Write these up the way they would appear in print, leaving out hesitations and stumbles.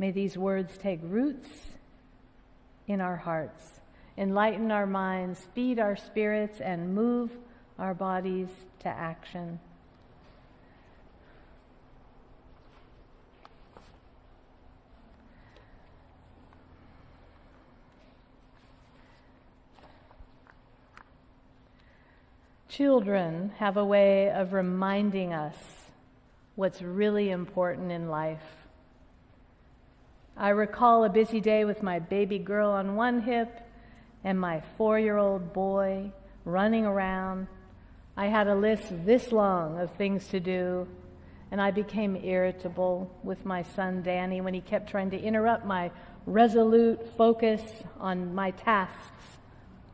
May these words take roots in our hearts, enlighten our minds, feed our spirits, and move our bodies to action. Children have a way of reminding us what's really important in life. I recall a busy day with my baby girl on one hip and my 4-year-old boy running around. I had a list this long of things to do, and I became irritable with my son Danny when he kept trying to interrupt my resolute focus on my tasks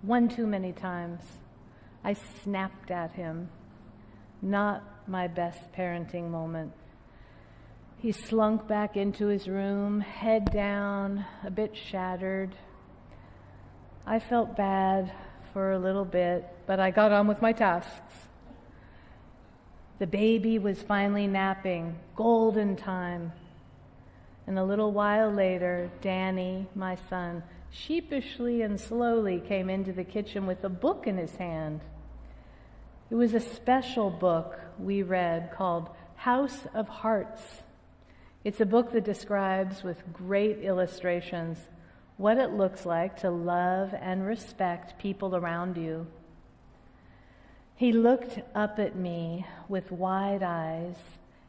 one too many times. I snapped at him. Not my best parenting moment. He slunk back into his room, head down, a bit shattered. I felt bad for a little bit, but I got on with my tasks. The baby was finally napping, golden time. And a little while later, Danny, my son, sheepishly and slowly came into the kitchen with a book in his hand. It was a special book we read called House of Hearts. It's a book that describes with great illustrations what it looks like to love and respect people around you. He looked up at me with wide eyes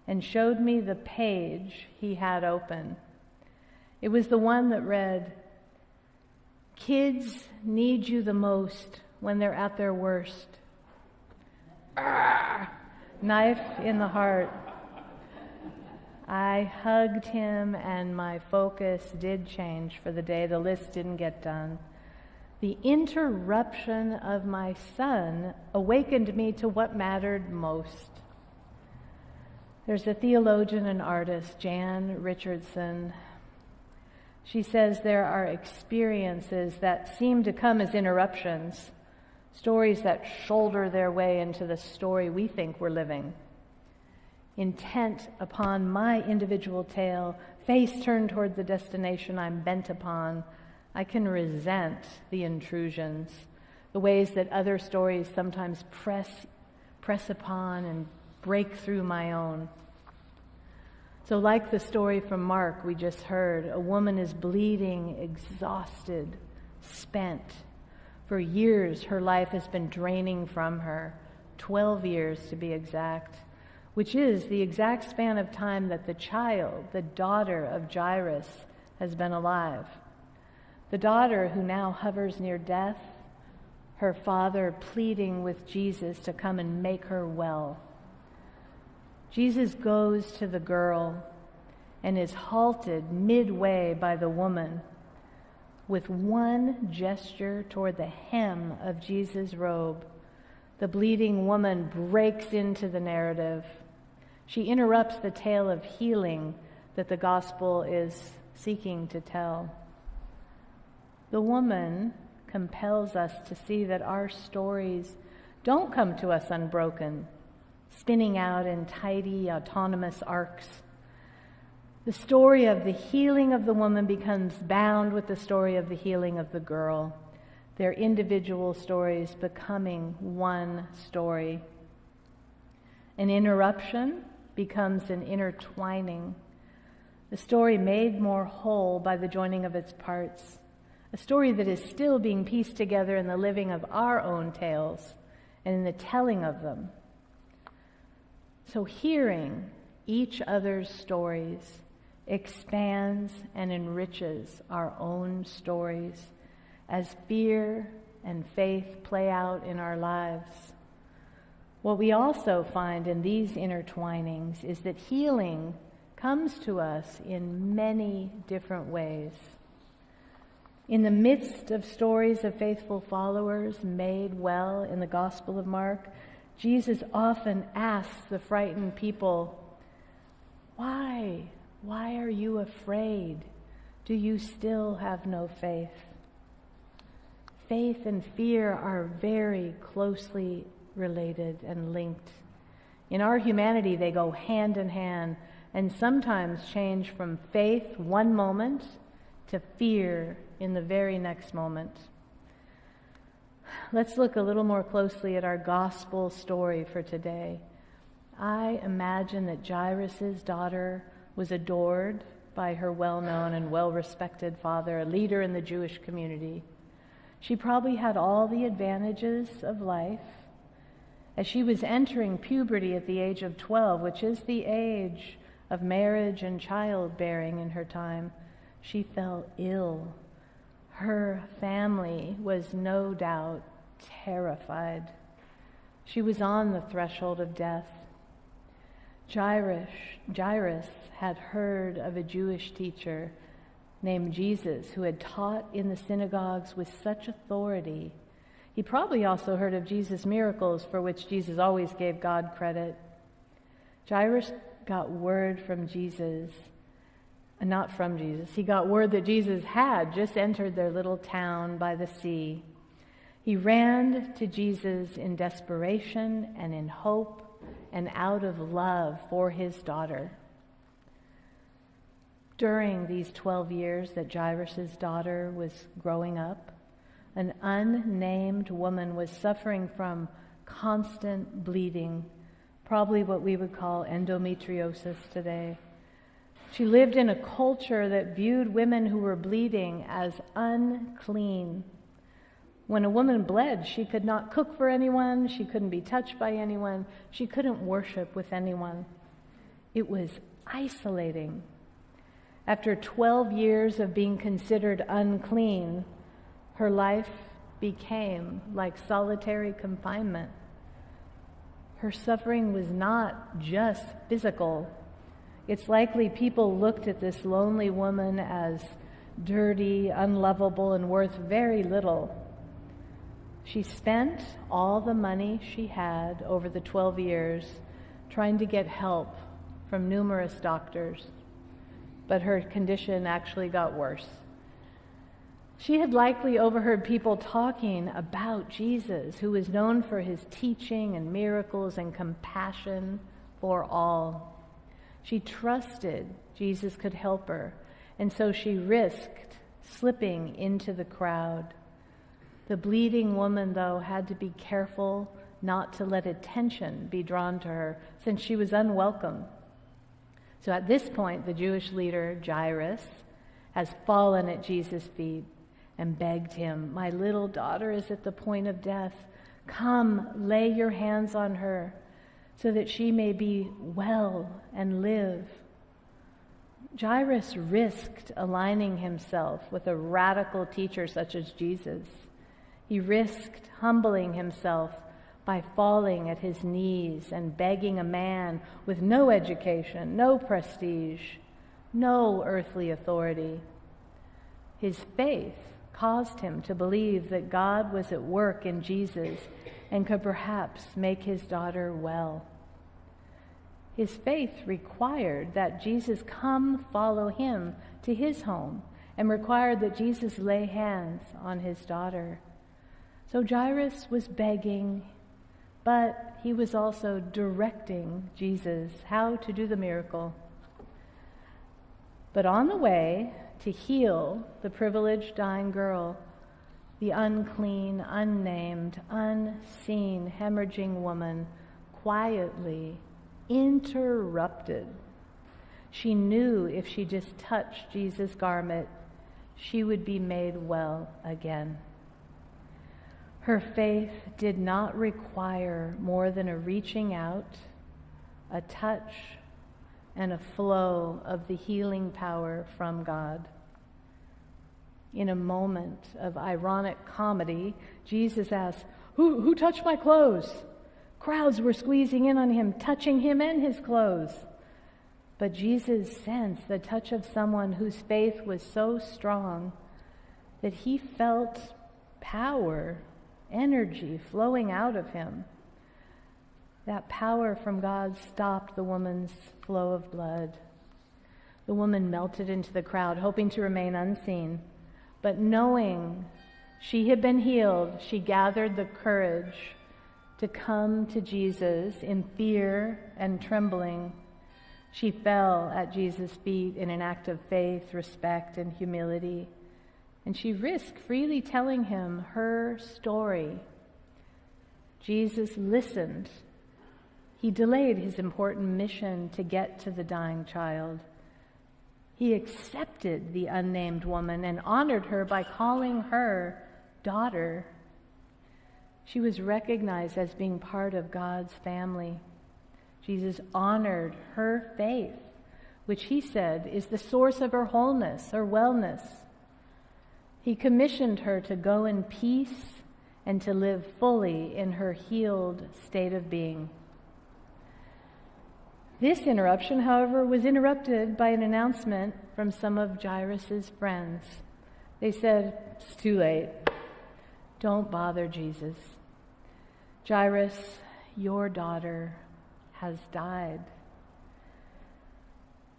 and showed me the page he had open. It was the one that read, "Kids need you the most when they're at their worst." Knife in the heart. I hugged him and my focus did change for the day. The list didn't get done. The interruption of my son awakened me to what mattered most. There's a theologian and artist, Jan Richardson. She says there are experiences that seem to come as interruptions, stories that shoulder their way into the story we think we're living. Intent upon my individual tale, face turned toward the destination I'm bent upon, I can resent the intrusions, the ways that other stories sometimes press upon and break through my own. So like the story from Mark we just heard, a woman is bleeding, exhausted, spent. For years her life has been draining from her, 12 years to be exact, which is the exact span of time that the child, the daughter of Jairus, has been alive. The daughter who now hovers near death, her father pleading with Jesus to come and make her well. Jesus goes to the girl and is halted midway by the woman. With one gesture toward the hem of Jesus' robe, the bleeding woman breaks into the narrative. She interrupts the tale of healing that the gospel is seeking to tell. The woman compels us to see that our stories don't come to us unbroken, spinning out in tidy, autonomous arcs. The story of the healing of the woman becomes bound with the story of the healing of the girl, their individual stories becoming one story. An interruption becomes an intertwining, the story made more whole by the joining of its parts, a story that is still being pieced together in the living of our own tales and in the telling of them. So hearing each other's stories expands and enriches our own stories as fear and faith play out in our lives. What we also find in these intertwinings is that healing comes to us in many different ways. In the midst of stories of faithful followers made well in the Gospel of Mark, Jesus often asks the frightened people, "Why? Why are you afraid? Do you still have no faith?" Faith and fear are very closely related and linked. In our humanity, they go hand in hand. and sometimes change from faith one moment to fear in the very next moment. Let's look a little more closely at our gospel story for today. I imagine that Jairus' daughter was adored by her well-known and well-respected father, a leader in the Jewish community. She probably had all the advantages of life. As she was entering puberty at the age of 12, which is the age of marriage and childbearing in her time, she fell ill. Her family was no doubt terrified. She was on the threshold of death. Jairus had heard of a Jewish teacher named Jesus who had taught in the synagogues with such authority. He probably also heard of Jesus' miracles, for which Jesus always gave God credit. Jairus got word from Jesus, not from Jesus. He got word that Jesus had just entered their little town by the sea. He ran to Jesus in desperation and in hope and out of love for his daughter. During these 12 years that Jairus' daughter was growing up, an unnamed woman was suffering from constant bleeding, probably what we would call endometriosis today. She lived in a culture that viewed women who were bleeding as unclean. When a woman bled, she could not cook for anyone, she couldn't be touched by anyone, she couldn't worship with anyone. It was isolating. After 12 years of being considered unclean, her life became like solitary confinement. Her suffering was not just physical. It's likely people looked at this lonely woman as dirty, unlovable, and worth very little. She spent all the money she had over the 12 years trying to get help from numerous doctors, but her condition actually got worse. She had likely overheard people talking about Jesus, who was known for his teaching and miracles and compassion for all. She trusted Jesus could help her, and so she risked slipping into the crowd. The bleeding woman, though, had to be careful not to let attention be drawn to her, since she was unwelcome. So at this point, the Jewish leader, Jairus, has fallen at Jesus' feet and begged him, "My little daughter is at the point of death. Come, lay your hands on her so that she may be well and live." Jairus risked aligning himself with a radical teacher such as Jesus. He risked humbling himself by falling at his knees and begging a man with no education, no prestige, no earthly authority. His faith caused him to believe that God was at work in Jesus and could perhaps make his daughter well. His faith required that Jesus come follow him to his home and required that Jesus lay hands on his daughter. So Jairus was begging, but he was also directing Jesus how to do the miracle. But on the way to heal the privileged dying girl, the unclean, unnamed, unseen, hemorrhaging woman quietly interrupted. She knew if she just touched Jesus' garment, she would be made well again. Her faith did not require more than a reaching out, a touch, and a flow of the healing power from God. In a moment of ironic comedy, Jesus asked, Who touched my clothes? Crowds were squeezing in on him, touching him and his clothes. But Jesus sensed the touch of someone whose faith was so strong that he felt power, energy flowing out of him. That power from God stopped the woman's flow of blood. The woman melted into the crowd, hoping to remain unseen. But knowing she had been healed, she gathered the courage to come to Jesus in fear and trembling. She fell at Jesus' feet in an act of faith, respect, and humility, and she risked freely telling him her story. Jesus listened. He delayed his important mission to get to the dying child. He accepted the unnamed woman and honored her by calling her daughter. She was recognized as being part of God's family. Jesus honored her faith, which he said is the source of her wholeness, her wellness. He commissioned her to go in peace and to live fully in her healed state of being. This interruption, however, was interrupted by an announcement from some of Jairus' friends. They said, "It's too late. Don't bother Jesus. Jairus, your daughter has died."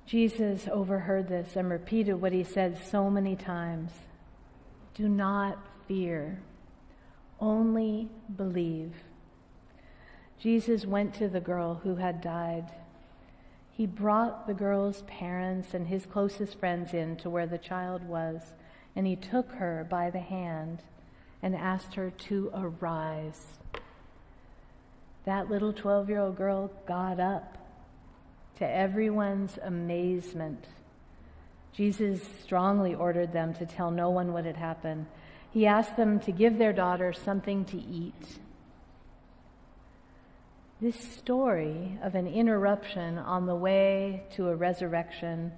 Jesus overheard this and repeated what he said so many times. "Do not fear, only believe." Jesus went to the girl who had died. He brought the girl's parents and his closest friends in to where the child was, and he took her by the hand and asked her to arise. That little 12-year-old girl got up. To everyone's amazement, Jesus strongly ordered them to tell no one what had happened. He asked them to give their daughter something to eat. This story of an interruption on the way to a resurrection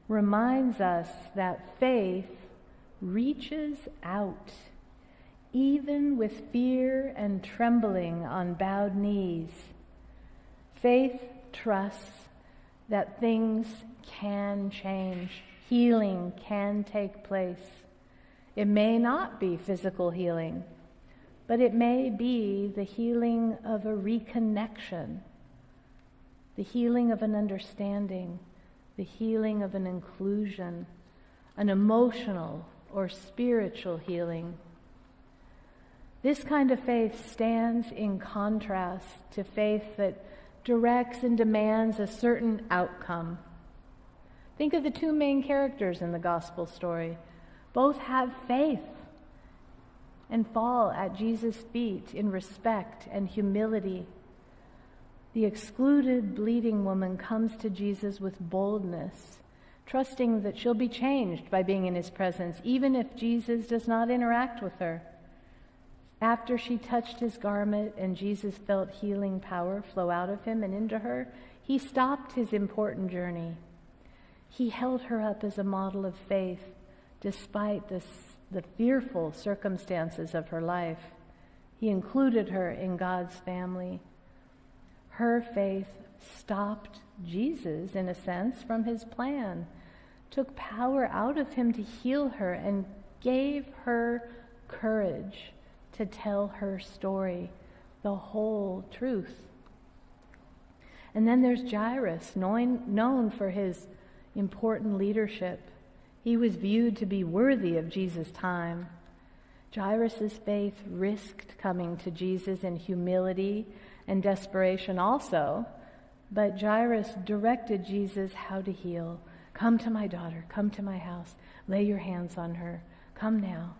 reminds us that faith reaches out, even with fear and trembling on bowed knees. Faith trusts that things can change, healing can take place. It may not be physical healing, but it may be the healing of a reconnection, the healing of an understanding, the healing of an inclusion, an emotional or spiritual healing. This kind of faith stands in contrast to faith that directs and demands a certain outcome. Think of the two main characters in the gospel story. Both have faith and fall at Jesus' feet in respect and humility. The excluded, bleeding woman comes to Jesus with boldness, trusting that she'll be changed by being in his presence, even if Jesus does not interact with her. After she touched his garment and Jesus felt healing power flow out of him and into her, he stopped his important journey. He held her up as a model of faith despite the fearful circumstances of her life. He included her in God's family. Her faith stopped Jesus, in a sense, from his plan, took power out of him to heal her, and gave her courage to tell her story, the whole truth. And then there's Jairus, known for his important leadership. He was viewed to be worthy of Jesus' time. Jairus' faith risked coming to Jesus in humility and desperation also, but Jairus directed Jesus how to heal. "Come to my daughter, come to my house, lay your hands on her, come now."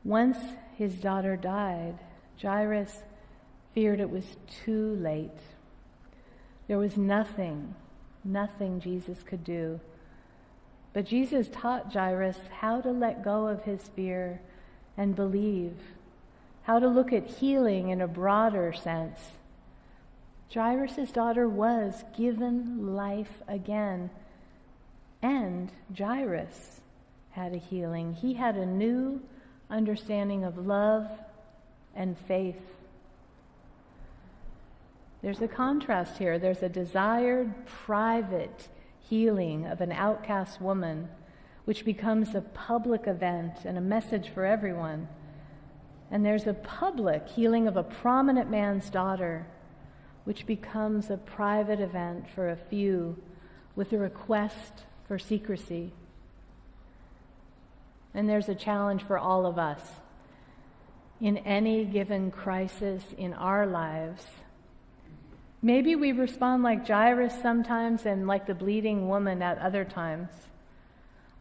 Once his daughter died, Jairus feared it was too late. There was nothing Jesus could do. But Jesus taught Jairus how to let go of his fear and believe, how to look at healing in a broader sense. Jairus' daughter was given life again, and Jairus had a healing. He had a new understanding of love and faith. There's a contrast here. There's a desired private healing of an outcast woman, which becomes a public event and a message for everyone. And there's a public healing of a prominent man's daughter, which becomes a private event for a few with a request for secrecy. And there's a challenge for all of us. In any given crisis in our lives, Maybe we respond like Jairus sometimes and like the bleeding woman at other times.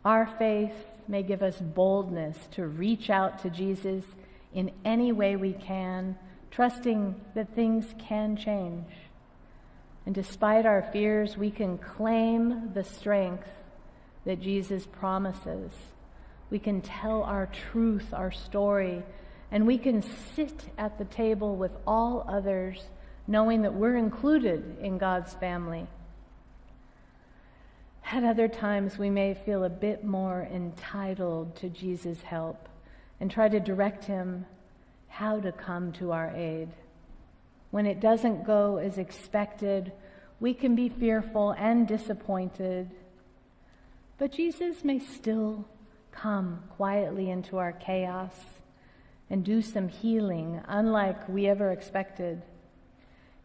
Our faith may give us boldness to reach out to Jesus in any way we can, trusting that things can change. And despite our fears, we can claim the strength that Jesus promises. We can tell our truth, our story, and we can sit at the table with all others, knowing that we're included in God's family. At other times, we may feel a bit more entitled to Jesus' help and try to direct him how to come to our aid. When it doesn't go as expected, we can be fearful and disappointed. But Jesus may still come quietly into our chaos and do some healing, unlike we ever expected.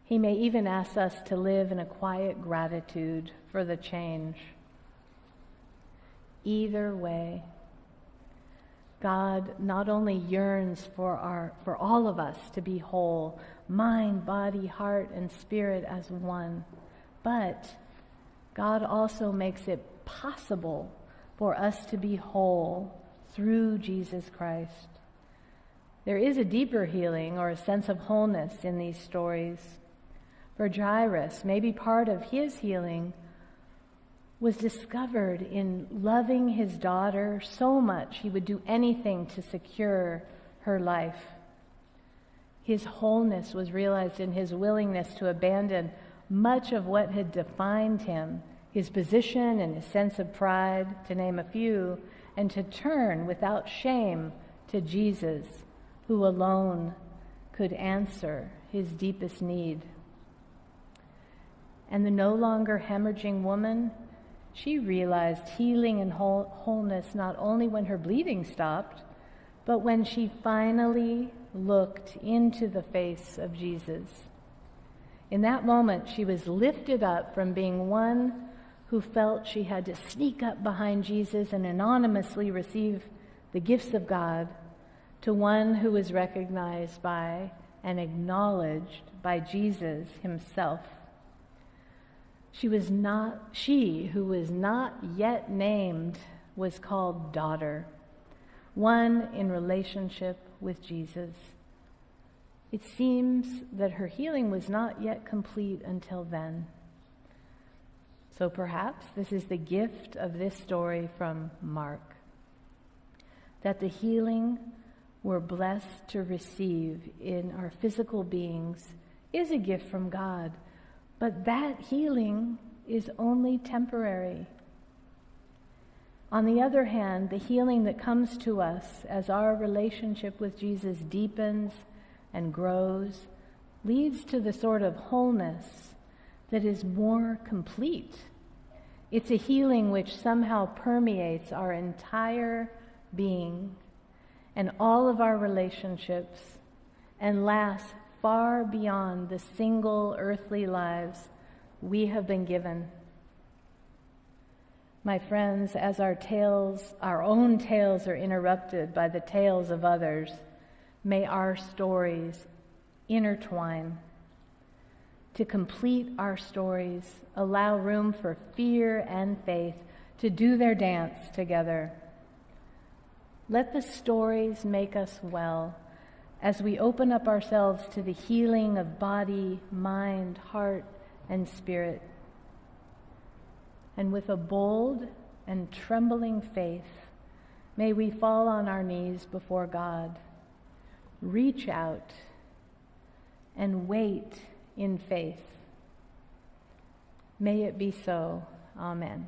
He may even ask us to live in a quiet gratitude for the change. Either way, God not only yearns for all of us to be whole, mind, body, heart, and spirit as one, but God also makes it possible for us to be whole through Jesus Christ. There is a deeper healing or a sense of wholeness in these stories. For Jairus, maybe part of his healing was discovered in loving his daughter so much he would do anything to secure her life. His wholeness was realized in his willingness to abandon much of what had defined him, his position and his sense of pride, to name a few, and to turn without shame to Jesus, who alone could answer his deepest need. And the no longer hemorrhaging woman, she realized healing and wholeness not only when her bleeding stopped, but when she finally looked into the face of Jesus. In that moment, she was lifted up from being one who felt she had to sneak up behind Jesus and anonymously receive the gifts of God, to one who was recognized by and acknowledged by Jesus himself. She who was not yet named was called daughter, one in relationship with Jesus. It seems that her healing was not yet complete until then. So perhaps this is the gift of this story from Mark, that the healing we're blessed to receive in our physical beings is a gift from God, but that healing is only temporary. On the other hand, the healing that comes to us as our relationship with Jesus deepens and grows leads to the sort of wholeness that is more complete. It's a healing which somehow permeates our entire being and all of our relationships and lasts far beyond the single earthly lives we have been given. My friends, as our own tales are interrupted by the tales of others, may our stories intertwine. To complete our stories, allow room for fear and faith to do their dance together. Let the stories make us well as we open up ourselves to the healing of body, mind, heart, and spirit. And with a bold and trembling faith, may we fall on our knees before God, reach out, and wait in faith. May it be so. Amen.